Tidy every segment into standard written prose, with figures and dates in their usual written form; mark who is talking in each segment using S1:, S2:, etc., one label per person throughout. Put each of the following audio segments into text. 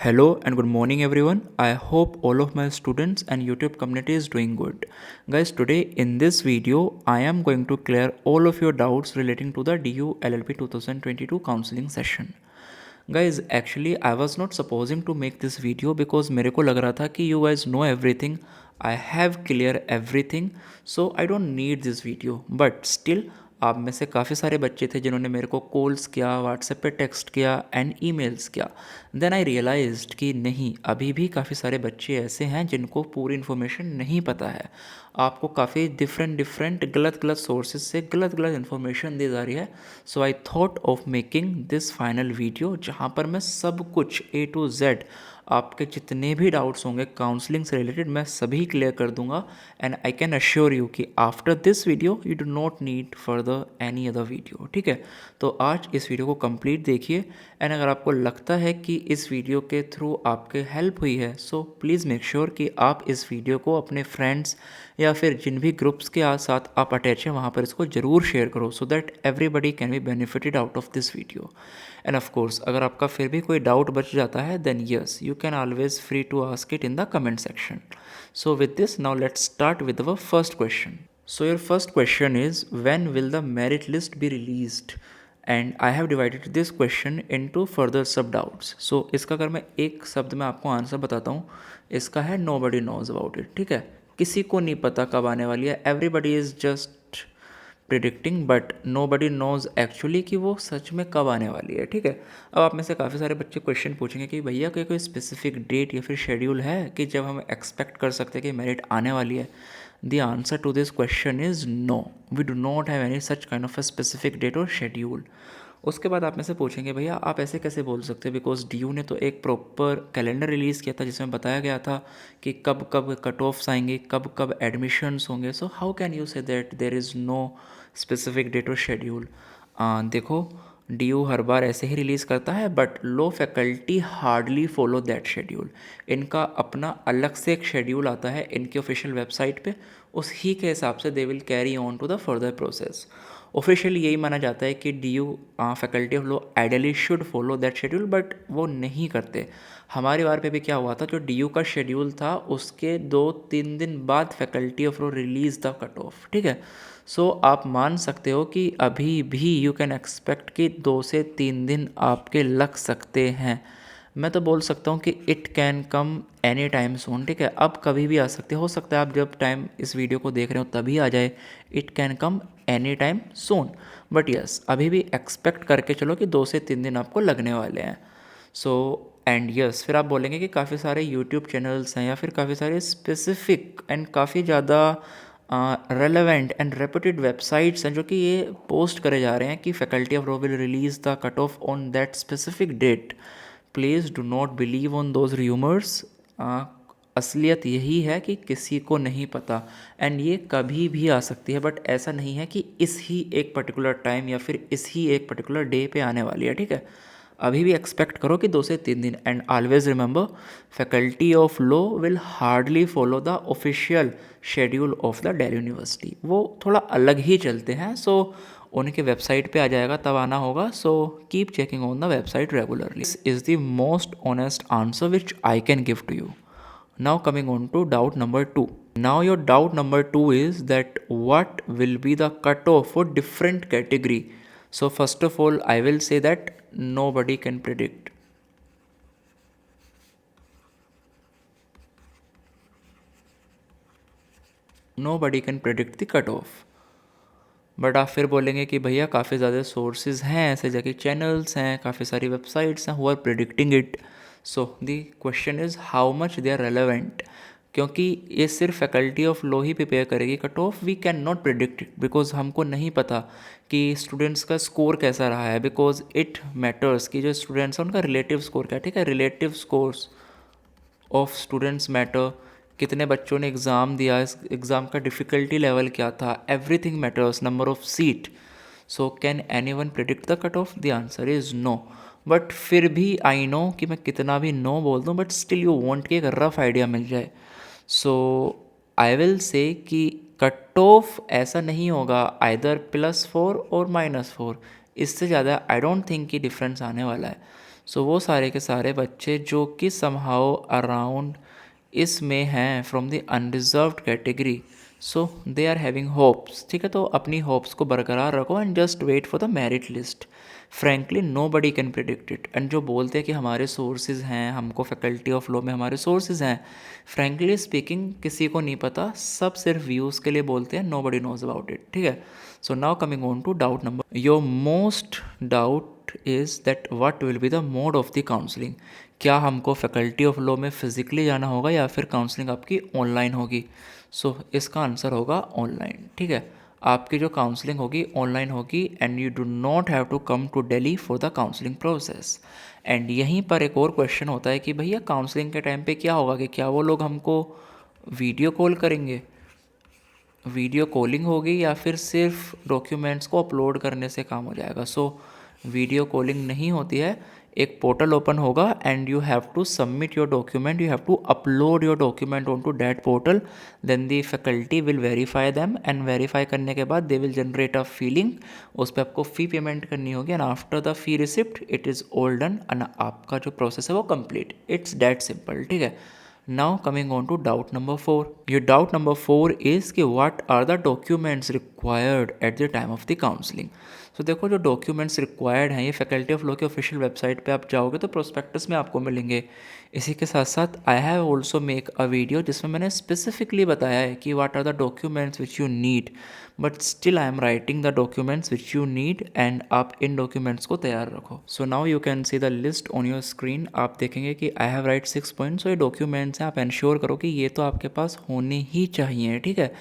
S1: Hello and good morning everyone. I hope all of my students and YouTube community is doing good. Guys, today in this video I am going to clear all of your doubts relating to the DU LLB 2022 counseling session. Guys, actually I was not supposing to make this video because मेरे को लग रहा था कि you guys know everything. I have clear everything, so I don't need this video. But still आप में से काफ़ी सारे बच्चे थे जिन्होंने मेरे को कॉल्स किया, व्हाट्सएप पे टेक्स्ट किया एंड ईमेल्स किया. देन आई रियलाइज्ड कि नहीं, अभी भी काफ़ी सारे बच्चे ऐसे हैं जिनको पूरी इन्फॉर्मेशन नहीं पता है. आपको काफ़ी डिफरेंट गलत सोर्सेज से गलत इन्फॉर्मेशन दी जा रही है. So I thought of making this final video जहाँ पर मैं सब कुछ A to Z आपके जितने भी डाउट्स होंगे काउंसलिंग से रिलेटेड मैं सभी क्लियर कर दूंगा. And I can assure you कि after this video you do not need further any other video. ठीक है, तो आज इस वीडियो को कंप्लीट देखिए. एंड अगर आपको लगता है कि इस वीडियो के थ्रू आपके हेल्प हुई है, सो प्लीज़ मेक श्योर कि आप इस वीडियो को अपने फ्रेंड्स या फिर जिन भी ग्रुप्स के साथ आप अटैच हैं वहाँ पर इसको ज़रूर शेयर करो, so that everybody can be benefited out of this video. And of course अगर आपका फिर भी कोई डाउट बच जाता है then yes you can always free to ask it in the comment section. So with this, now let's start with our first question. So your first question is, when will the merit list be released? And I have divided this question into further sub doubts. So इसका अगर मैं एक शब्द में आपको answer बताता हूँ, इसका है nobody knows about it. ठीक है, किसी को नहीं पता कब आने वाली है. Everybody is just predicting but nobody knows actually कि वो सच में कब आने वाली है. ठीक है, अब आप में से काफ़ी सारे बच्चे क्वेश्चन पूछेंगे कि भैया कोई स्पेसिफिक डेट या फिर शेड्यूल है कि जब हम एक्सपेक्ट कर सकते हैं कि मेरिट आने वाली है. The answer to this question is no, we do not have any such kind of a specific date और शेड्यूल. उसके बाद आप में से पूछेंगे भैया आप ऐसे कैसे बोल सकते हैं, बिकॉज DU ने तो एक प्रॉपर कैलेंडर रिलीज़ किया था जिसमें बताया गया था कि कब कब कट ऑफ्स आएंगे, कब कब एडमिशन्स होंगे. So how can you say that there is no specific date और शेड्यूल. देखो, DU हर बार ऐसे ही रिलीज़ करता है but law faculty hardly follow that schedule. इनका अपना अलग से एक शेड्यूल आता है इनकी ऑफिशियल वेबसाइट पे, उस ही के हिसाब से they will carry on to the further process. Officially यही माना जाता है कि DU faculty of law ideally should follow that schedule but वो नहीं करते. हमारे बार पे भी क्या हुआ था, जो DU का शेड्यूल था उसके 2-3 दिन बाद faculty of law release the cut of. ठीक है, सो आप मान सकते हो कि अभी भी यू कैन एक्सपेक्ट कि 2 से 3 दिन आपके लग सकते हैं. मैं तो बोल सकता हूँ कि it can come any time soon. ठीक है, अब कभी भी आ सकते, हो सकता है आप जब टाइम इस वीडियो को देख रहे हो तभी आ जाए. It can come any time soon but yes अभी भी एक्सपेक्ट करके चलो कि 2 से 3 दिन आपको लगने वाले हैं. सो एंड यस फिर आप बोलेंगे कि काफ़ी सारे यूट्यूब चैनल्स हैं या फिर काफ़ी सारे स्पेसिफिक एंड काफ़ी ज़्यादा रेलेवेंट एंड रेपुटेड वेबसाइट्स हैं जो कि ये पोस्ट करे जा रहे हैं कि faculty of law will release the cut off on that specific date. Please do not believe on those rumours. असलियत यही है कि किसी को नहीं पता एंड ये कभी भी आ सकती है बट ऐसा नहीं है कि इस ही एक पर्टिकुलर टाइम या फिर इस ही एक पर्टिकुलर डे पे आने वाली है. ठीक है, अभी भी एक्सपेक्ट करो कि 2 से 3 दिन. And always remember, faculty of law will hardly follow the official schedule of the Delhi university. वो थोड़ा अलग ही चलते हैं. सो उनके वेबसाइट पे आ जाएगा तब आना होगा. So keep checking on the website regularly. This is the most honest answer which I can give to you. Now coming on to doubt number 2. Now your doubt number 2 is that what will be the cutoff for different category. So first of all I will say that nobody can predict. Nobody can predict the cutoff. But आप फिर बोलेंगे कि भैया काफ़ी ज़्यादा sources हैं, ऐसे जगह चैनल्स हैं, काफ़ी सारी वेबसाइट्स हैं who are predicting it. So the question is how much they are relevant. क्योंकि ये सिर्फ फैकल्टी ऑफ लॉ ही प्रिपेयर करेगी cut off. We can not predict it because हमको नहीं पता कि स्टूडेंट्स का स्कोर कैसा रहा है. बिकॉज इट मैटर्स कि जो स्टूडेंट्स हैं उनका रिलेटिव स्कोर क्या है. ठीक है, relative scores of students matter. कितने बच्चों ने एग्ज़ाम दिया, इस एग्ज़ाम का डिफ़िकल्टी लेवल क्या था, everything matters. Number of seat. So can any one predict the cut off? The answer is no. But फिर भी आई नो कि मैं कितना भी नो बोल दूँ बट स्टिल यू वॉन्ट कि एक रफ आइडिया मिल जाए. सो आई विल से कि कट ऑफ ऐसा नहीं होगा आइदर +4 और -4. इससे ज़्यादा आई डोंट थिंक कि डिफरेंस आने वाला है. सो वो सारे के सारे बच्चे जो कि समहाउ अराउंड इसमें हैं from the unreserved category, so they are having hopes, ठीक है। तो अपनी होप्स को बरकरार रखो and just wait for the merit list. Frankly nobody can predict it. And जो बोलते हैं कि हमारे सोर्सेज हैं, हमको फैकल्टी ऑफ लॉ में हमारे सोर्सेज हैं, फ्रेंकली स्पीकिंग किसी को नहीं पता, सब सिर्फ व्यूज़ के लिए बोलते हैं, nobody knows about it, ठीक है। So now coming on to doubt number, your most doubt is that what will be the mode of the counselling. क्या हमको फैकल्टी ऑफ लॉ में फ़िज़िकली जाना होगा या फिर काउंसलिंग आपकी ऑनलाइन होगी? सो इसका आंसर होगा ऑनलाइन, ठीक है। आपकी जो काउंसलिंग होगी ऑनलाइन होगी and you do not have to come to Delhi for the counselling process. And यहीं पर एक और क्वेश्चन होता है कि भैया काउंसलिंग के टाइम पे क्या होगा, कि क्या वो लोग हमको वीडियो कॉल करेंगे, वीडियो कॉलिंग होगी, या फिर सिर्फ डॉक्यूमेंट्स को अपलोड करने से काम हो जाएगा? सो वीडियो कॉलिंग नहीं होती है, एक पोर्टल ओपन होगा and you have to submit your document, you have to upload your document on to that portal, then the faculty will verify them and verify करने के बाद they will generate a feeling, उस पर आपको fee payment करनी होगी and after the fee receipt it is all done and आपका जो प्रोसेस है वो कंप्लीट। इट्स दैट सिंपल, ठीक है। Now coming on to doubt number 4. Your doubt number 4 is कि what are the documents required at the time of the counseling? So देखो जो documents required हैं ये फैकल्टी ऑफ लॉ के official website पे आप जाओगे तो प्रोस्पेक्टस में आपको मिलेंगे। इसी के साथ साथ I have also make a video जिसमें मैंने स्पेसिफिकली बताया है कि what are the documents which you need, but still I am writing the documents which you need and आप इन डॉक्यूमेंट्स को तैयार रखो। So now you can see the list on your screen. आप देखेंगे कि I have write 6 points. So ये documents हैं, आप इंश्योर करो कि ये तो आपके पास होने ही चाहिए, ठीक है।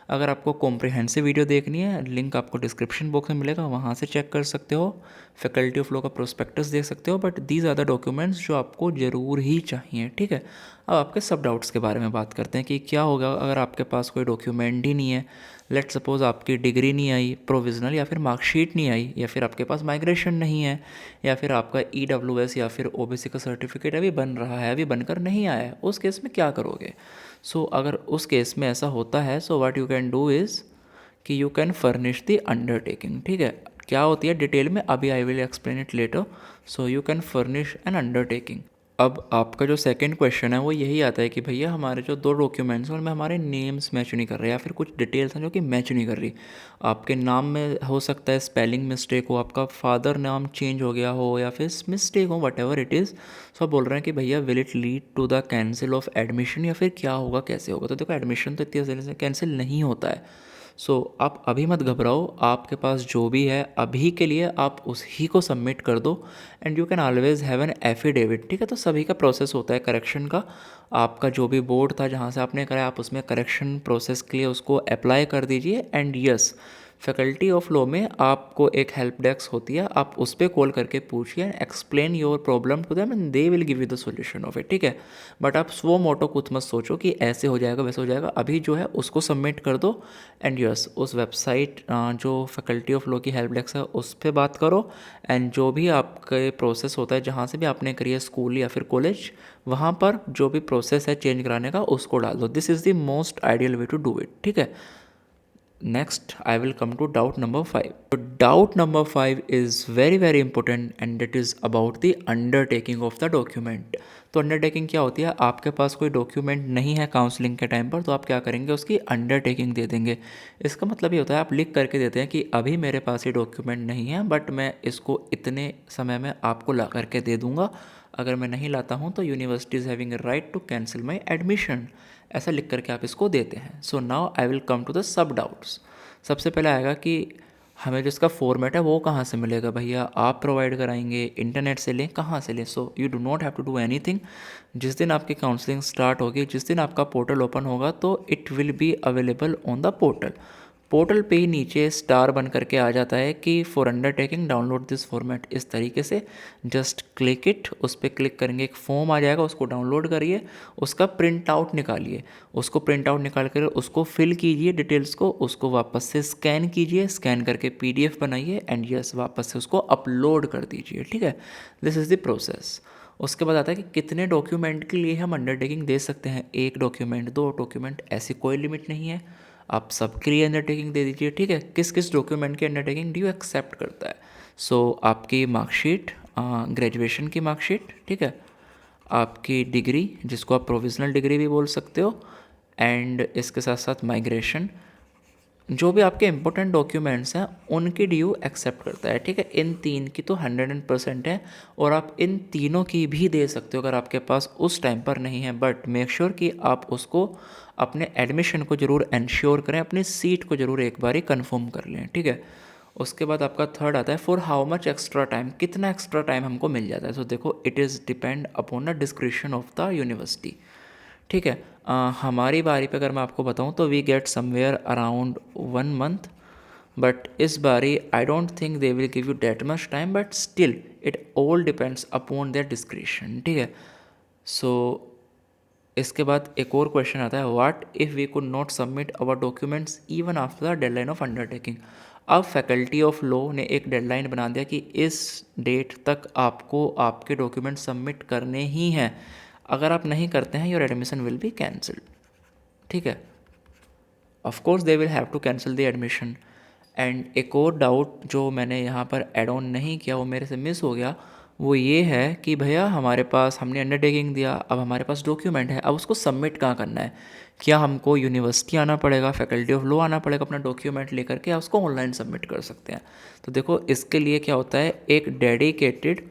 S1: अगर आपको कॉम्प्रिहेंसिव वीडियो देखनी है, लिंक आपको डिस्क्रिप्शन बॉक्स में मिलेगा, वहाँ से चेक कर सकते हो, फैकल्टी ऑफ लॉ का प्रोस्पेक्टस देख सकते हो, but these are the documents जो आपको ज़रूर ही चाहिए, ठीक है। अब आपके सब डाउट्स के बारे में बात करते हैं कि क्या होगा अगर आपके पास कोई डॉक्यूमेंट ही नहीं है। लेट सपोज आपकी डिग्री नहीं आई प्रोविज़नल, या फिर मार्कशीट नहीं आई, या फिर आपके पास माइग्रेशन नहीं है, या फिर आपका EWS या फिर OBC का सर्टिफिकेट अभी बन रहा है, अभी बनकर नहीं आया है, उस केस में क्या करोगे? सो अगर उस केस में ऐसा होता है, so what you can do is कि you can furnish the undertaking, ठीक है। क्या होती है डिटेल में अभी I will explain it later. So you can furnish an undertaking. अब आपका जो सेकंड क्वेश्चन है वो यही आता है कि भैया हमारे जो 2 डॉक्यूमेंट्स हैं उनमें हमारे नेम्स मैच नहीं कर रहे, या फिर कुछ डिटेल्स हैं जो कि मैच नहीं कर रही। आपके नाम में हो सकता है स्पेलिंग मिस्टेक हो, आपका फादर नाम चेंज हो गया हो, या फिर मिस्टेक हो, whatever it is. So आप बोल रहे हैं कि भैया will it lead to the cancel of admission, या फिर क्या होगा, कैसे होगा? तो देखो एडमिशन तो इतनी आसानी से कैंसिल नहीं होता है। सो आप अभी मत घबराओ, आपके पास जो भी है अभी के लिए आप उसी को सबमिट कर दो and you can always have an affidavit, ठीक है। तो सभी का प्रोसेस होता है करेक्शन का। आपका जो भी बोर्ड था जहाँ से आपने कराया, आप उसमें करेक्शन प्रोसेस के लिए उसको अप्लाई कर दीजिए and yes, faculty of law में आपको एक हेल्प डेस्क होती है, आप उस पर कॉल करके पूछिए, explain your problem to them and they will give you the solution of it, ठीक है। बट आप स्व मोटो कुछ मत सोचो कि ऐसे हो जाएगा वैसे हो जाएगा, अभी जो है उसको सबमिट कर दो एंड यस उस वेबसाइट जो फैकल्टी ऑफ लॉ की हेल्प डेस्क है उस पर बात करो एंड जो भी आपके प्रोसेस होता है जहाँ से भी आपने करी है, स्कूल या फिर कॉलेज, वहाँ पर जो भी प्रोसेस है चेंज कराने का उसको डाल दो। This is the most ideal way to do it, ठीक है। Next, I will come to doubt number 5. So doubt number 5 is very very important and it is about the undertaking of the document. तो undertaking क्या होती है? आपके पास कोई document नहीं है काउंसलिंग के टाइम पर, तो आप क्या करेंगे, उसकी अंडरटेकिंग दे देंगे। इसका मतलब ये होता है आप लिख करके देते हैं कि अभी मेरे पास ये डॉक्यूमेंट नहीं है बट मैं इसको इतने समय में आपको ला करके दे दूंगा, अगर मैं नहीं लाता हूँ तो university is having a right to cancel my admission, ऐसा लिख करके आप इसको देते हैं। So now I will come to the सब डाउट्स। सबसे पहले आएगा कि हमें जो इसका फॉर्मेट है वो कहाँ से मिलेगा? भैया आप प्रोवाइड कराएंगे, इंटरनेट से लें, कहाँ से लें? So you do not have to do anything. जिस दिन आपकी काउंसलिंग स्टार्ट होगी, जिस दिन आपका पोर्टल ओपन होगा, तो it will be available on the portal. Portal पे ही नीचे स्टार बन करके आ जाता है कि for undertaking download this format, इस तरीके से जस्ट क्लिक इट, उस पर क्लिक करेंगे एक फॉर्म आ जाएगा, उसको डाउनलोड करिए, उसका प्रिंट आउट निकालिए, उसको प्रिंट आउट निकाल कर उसको फिल कीजिए डिटेल्स को, उसको वापस से स्कैन कीजिए, स्कैन करके PDF बनाइए एंड यस वापस से उसको अपलोड कर दीजिए, ठीक है। This is the process. उसके बाद आता है कि कितने डॉक्यूमेंट के लिए हम अंडरटेकिंग दे सकते हैं, 1 डॉक्यूमेंट, 2 डॉक्यूमेंट, ऐसी कोई लिमिट नहीं है, आप सबके लिए अंडरटेकिंग दे दीजिए, ठीक है। किस किस डॉक्यूमेंट की अंडरटेकिंग डी यू एक्सेप्ट करता है? सो आपकी मार्कशीट, ग्रेजुएशन की मार्कशीट, ठीक है, आपकी डिग्री जिसको आप प्रोविज़नल डिग्री भी बोल सकते हो, एंड इसके साथ साथ माइग्रेशन, जो भी आपके इंपॉर्टेंट डॉक्यूमेंट्स हैं उनकी ड्यू एक्सेप्ट करता है, ठीक है। इन तीन की तो 100% है, और आप इन तीनों की भी दे सकते हो अगर आपके पास उस टाइम पर नहीं है, बट मेक श्योर कि आप उसको अपने एडमिशन को ज़रूर इंश्योर करें, अपनी सीट को ज़रूर एक बार ही कन्फर्म कर लें, ठीक है। उसके बाद आपका थर्ड आता है for how much extra time, कितना एक्स्ट्रा टाइम हमको मिल जाता है। तो देखो, it is depend upon the description of the university, ठीक है। हमारी बारी पे अगर मैं आपको बताऊं तो we get somewhere around 1 month, but इस बारी I don't think they will give you that much time, but still it all depends upon their description, ठीक है। सो इसके बाद एक और क्वेश्चन आता है, what if we could not submit our documents even after the deadline of undertaking. अब faculty of law ने एक डेडलाइन बना दिया कि इस डेट तक आपको आपके डॉक्यूमेंट सबमिट करने ही हैं, अगर आप नहीं करते हैं your admission will be cancelled, ठीक है। Of course they will have to cancel the admission. And एक और डाउट जो मैंने यहाँ पर ऐड ऑन नहीं किया, वो मेरे से मिस हो गया, वो ये है कि भैया हमारे पास, हमने अंडरटेकिंग दिया, अब हमारे पास डॉक्यूमेंट है, अब उसको सबमिट कहाँ करना है। क्या हमको यूनिवर्सिटी आना पड़ेगा, फैकल्टी ऑफ लॉ आना पड़ेगा अपना डॉक्यूमेंट लेकर के, या उसको ऑनलाइन सबमिट कर सकते हैं। तो देखो, इसके लिए क्या होता है, एक डेडिकेटेड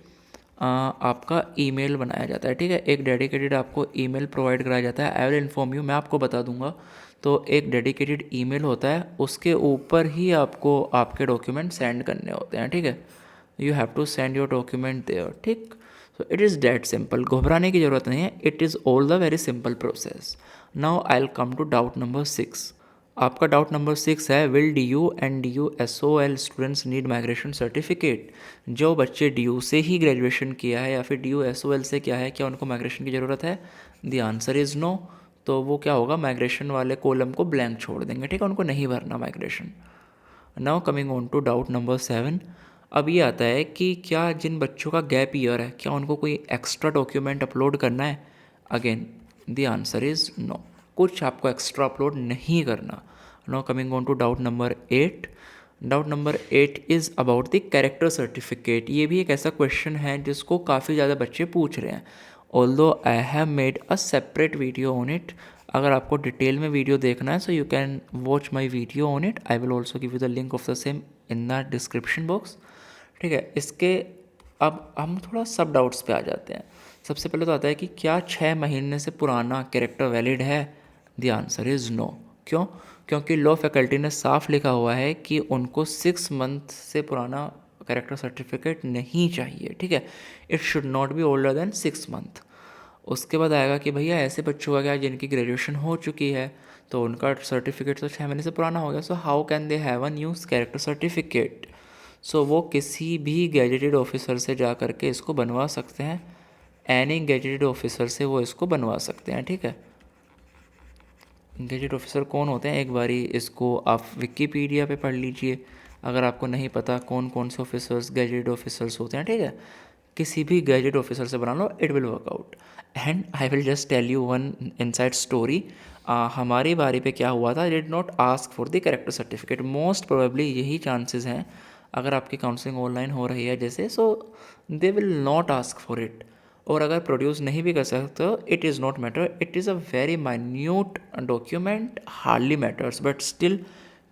S1: आपका ईमेल बनाया जाता है, ठीक है। एक डेडिकेटेड आपको ईमेल प्रोवाइड कराया जाता है, आई विल इन्फॉर्म यू, मैं आपको बता दूंगा। तो एक डेडिकेटेड ईमेल होता है, उसके ऊपर ही आपको आपके डॉक्यूमेंट सेंड करने होते हैं, ठीक है। You have to send your document there, ठीक। So it is that simple, घबराने की ज़रूरत नहीं है, it is all the very simple process. Now I will come to doubt number 6। आपका डाउट नंबर 6 है, will DU and DU SOL students need migration certificate. जो बच्चे DU से ही ग्रेजुएशन किया है या फिर DU SOL से किया है, क्या उनको माइग्रेशन की ज़रूरत है? The answer is no. तो वो क्या होगा, माइग्रेशन वाले कॉलम को ब्लैंक छोड़ देंगे, ठीक है, उनको नहीं भरना migration. Now coming on to doubt number 7। अब ये आता है कि क्या जिन बच्चों का गैप ईयर है, क्या उनको कोई एक्स्ट्रा डॉक्यूमेंट अपलोड करना है? Again the answer is no, कुछ आपको एक्स्ट्रा अपलोड नहीं करना। Now coming on to doubt number 8। Doubt number 8 is about the character certificate. ये भी एक ऐसा क्वेश्चन है जिसको काफ़ी ज़्यादा बच्चे पूछ रहे हैं, although I have made a separate video on it. अगर आपको डिटेल में वीडियो देखना है, सो you can watch my video on it, I will also give you the link of the same in the description box, ठीक है। इसके अब हम थोड़ा सब डाउट्स पे आ जाते हैं। सबसे पहले तो आता है कि क्या 6 महीने से पुराना कैरेक्टर वैलिड है? The answer is no. क्यों? क्योंकि लॉ फैकल्टी ने साफ लिखा हुआ है कि उनको 6 मंथ से पुराना कैरेक्टर सर्टिफिकेट नहीं चाहिए, ठीक है। It should not be older than 6 month. उसके बाद आएगा कि भैया ऐसे बच्चों का क्या जिनकी ग्रेजुएशन हो चुकी है, तो उनका सर्टिफिकेट तो 6 महीने से पुराना हो गया, so how can they have a new character certificate? So वो किसी भी गैजेटेड ऑफिसर से जा कर के इसको बनवा सकते हैं, एनी गैजेटेड ऑफिसर से वो इसको बनवा सकते हैं, ठीक है। गैजेट ऑफिसर कौन होते हैं, एक बारी इसको आप विकीपीडिया पे पढ़ लीजिए, अगर आपको नहीं पता कौन कौन से ऑफिसर्स गैजेट ऑफिसर्स होते हैं, ठीक है। किसी भी गैजेट ऑफिसर से बना लो, it will work out. And I will just tell you one inside story. हमारी बारी पे क्या हुआ था, did not ask for the character certificate. Most probably यही चांसेस हैं, अगर आपकी काउंसलिंग ऑनलाइन हो रही है जैसे, so they will not ask for it. और अगर प्रोड्यूस नहीं भी कर सकते हो, it is not matter, it is a very minute document, hardly matters, but still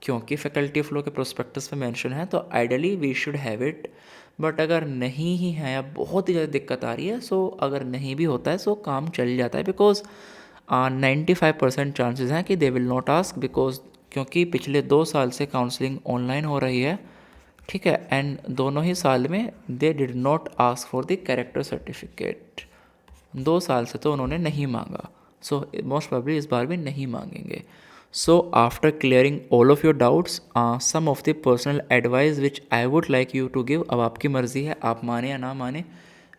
S1: क्योंकि फैकल्टी ऑफ लॉ के प्रोस्पेक्टस में मेंशन है, तो ideally we should have it. But अगर नहीं ही है या बहुत ही ज़्यादा दिक्कत आ रही है, सो अगर नहीं भी होता है सो काम चल जाता है, बिकॉज 95% चांसेस हैं कि दे विल नॉट आस्क, बिकॉज क्योंकि पिछले 2 साल से काउंसलिंग ऑनलाइन हो रही है, ठीक है। एंड दोनों ही साल में they did not ask for the character certificate. 2 साल से तो उन्होंने नहीं मांगा, सो मोस्ट प्रोबेबली इस बार भी नहीं मांगेंगे। So after clearing all of your doubts, some of the personal advice which I would like you to give. अब आपकी मर्ज़ी है, आप माने या ना माने।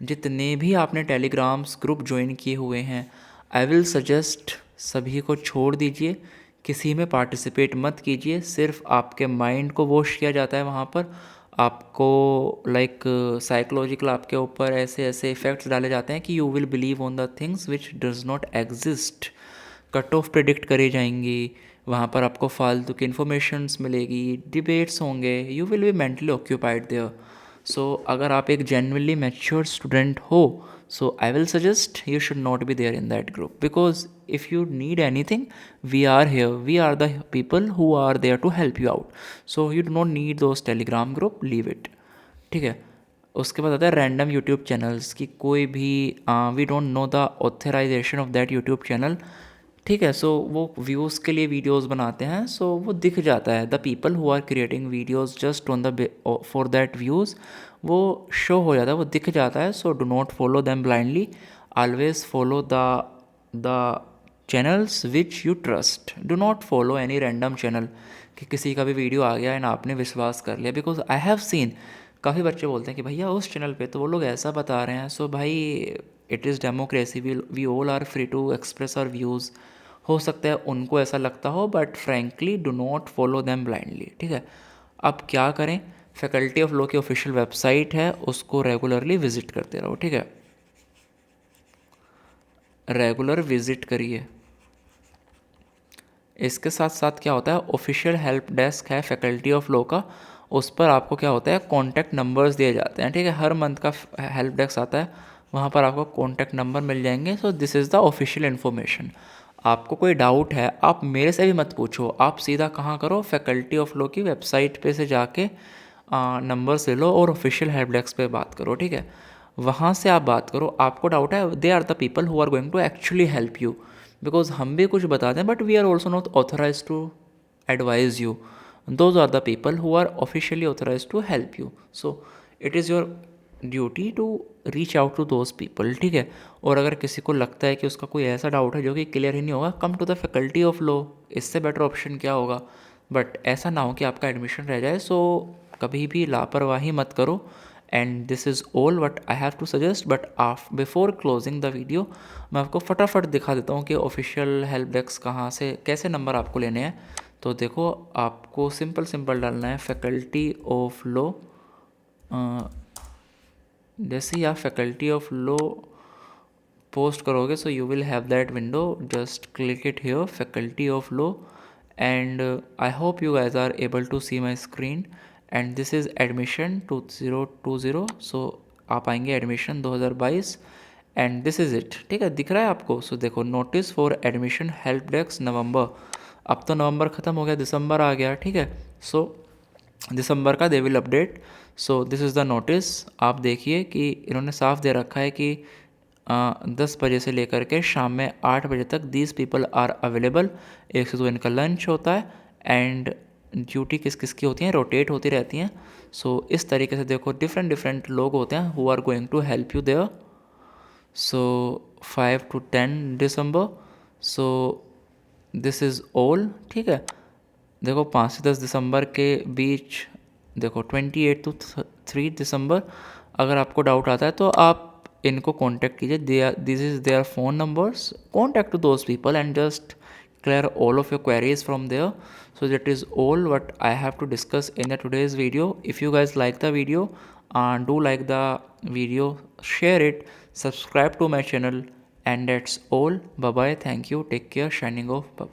S1: जितने भी आपने टेलीग्राम्स ग्रुप ज्वाइन किए हुए हैं, आई विल सजेस्ट सभी को छोड़ दीजिए, किसी में पार्टिसिपेट मत कीजिए। सिर्फ आपके माइंड को वॉश किया जाता है वहाँ पर, आपको लाइक साइकोलॉजिकल आपके ऊपर ऐसे ऐसे इफ़ेक्ट्स डाले जाते हैं कि you will believe on the things which does not exist. Cut off predict करी जाएंगी, वहाँ पर आपको फालतू की इन्फॉर्मेशंस मिलेगी, डिबेट्स होंगे, you will be mentally occupied there. So अगर आप एक जेन्युइनली मैच्योर स्टूडेंट हो, so I will suggest you should not be there in that group, because if you need anything, we are here, we are the people who are there to help you out. So you do not need those telegram group, leave it. ठीक है। उसके बाद आता है random YouTube channels की, कोई भी we don't know the authorisation of that YouTube channel. ठीक है। सो वो व्यूज़ के लिए वीडियोस बनाते हैं, सो वो दिख जाता है, the people who are creating videos just on the for that views, वो शो हो जाता है, वो दिख जाता है। So do not follow them blindly, always follow the channels which you trust. Do not follow any random channel कि किसी का भी वीडियो आ गया एंड आपने विश्वास कर लिया, बिकॉज आई हैव सीन काफ़ी बच्चे बोलते हैं कि भैया उस चैनल पे तो वो लोग ऐसा बता रहे हैं। सो भाई, it is democracy, we all are free to express our views. हो सकता है उनको ऐसा लगता हो, but frankly do not follow them blindly. ठीक है। अब क्या करें, फैकल्टी ऑफ लॉ की ऑफिशियल वेबसाइट है, उसको रेगुलरली विजिट करते रहो। ठीक है, रेगुलर विजिट करिए। इसके साथ साथ क्या होता है, ऑफिशियल हेल्प डेस्क है फैकल्टी ऑफ लॉ का, उस पर आपको क्या होता है, कॉन्टैक्ट नंबर्स दिए जाते हैं। ठीक है, हर मंथ का हेल्प डेस्क आता है, वहाँ पर आपको कॉन्टैक्ट नंबर मिल जाएंगे। सो this is the official information. आपको कोई डाउट है, आप मेरे से भी मत पूछो, आप सीधा कहाँ करो, फैकल्टी ऑफ लॉ की वेबसाइट पे से जाके नंबर्स ले लो और ऑफिशियल हेल्प डेस्क पे बात करो। ठीक है, वहाँ से आप बात करो। आपको डाउट है, they are the people who are going to actually help you, because हम भी कुछ बता दें, but we are also not authorise to advise you. Those are the people who are officially authorise to help you. So it is your duty to reach out to those people. ठीक है, और अगर किसी को लगता है कि उसका कोई ऐसा डाउट है जो कि क्लियर ही नहीं होगा, come to the faculty of law. इससे बेटर ऑप्शन क्या होगा। बट ऐसा ना हो कि आपका एडमिशन रह जाए। सो कभी भी लापरवाही मत करो। And this is all what I have to suggest. But before closing the video, मैं आपको फटाफट दिखा देता हूँ कि ऑफिशियल हेल्प डेस्क कहाँ से, कैसे नंबर आपको लेने हैं। तो देखो, आपको सिंपल डालना है फैकल्टी ऑफ लॉ। जैसे ही आप फैकल्टी ऑफ लॉ पोस्ट करोगे, so you will have that window, just click it here, faculty of law. And I hope you guys are able to see my screen. And this is admission 2020। सो आप आएंगे admission 2022 and this is it. ठीक है, दिख रहा है आपको। So देखो, notice for admission help desk November. अब तो नवंबर ख़त्म हो गया, दिसंबर आ गया। ठीक है, सो दिसंबर का they will update. So this is the notice. आप देखिए कि इन्होंने साफ दे रखा है कि 10 बजे से लेकर के शाम में 8 बजे तक दीज पीपल आर अवेलेबल। 1 से 2 इनका लंच होता है एंड ड्यूटी किस किस की होती हैं, रोटेट होती रहती हैं। सो इस तरीके से देखो, डिफरेंट लोग होते हैं who are going to help you there. So 5 to 10 दिसंबर। So this is all. ठीक है, देखो 5 से 10 दिसंबर के बीच, देखो 28 to 3 दिसंबर। अगर आपको डाउट आता है तो आप इनको कांटेक्ट कीजिए, this is their phone numbers, contact to those people and just clear all of your queries from there. So that is all what I have to discuss in the today's video. If you guys like the video, do like the video, share it, subscribe to my channel, and that's all. Bye bye, thank you, take care, shining off, bye bye.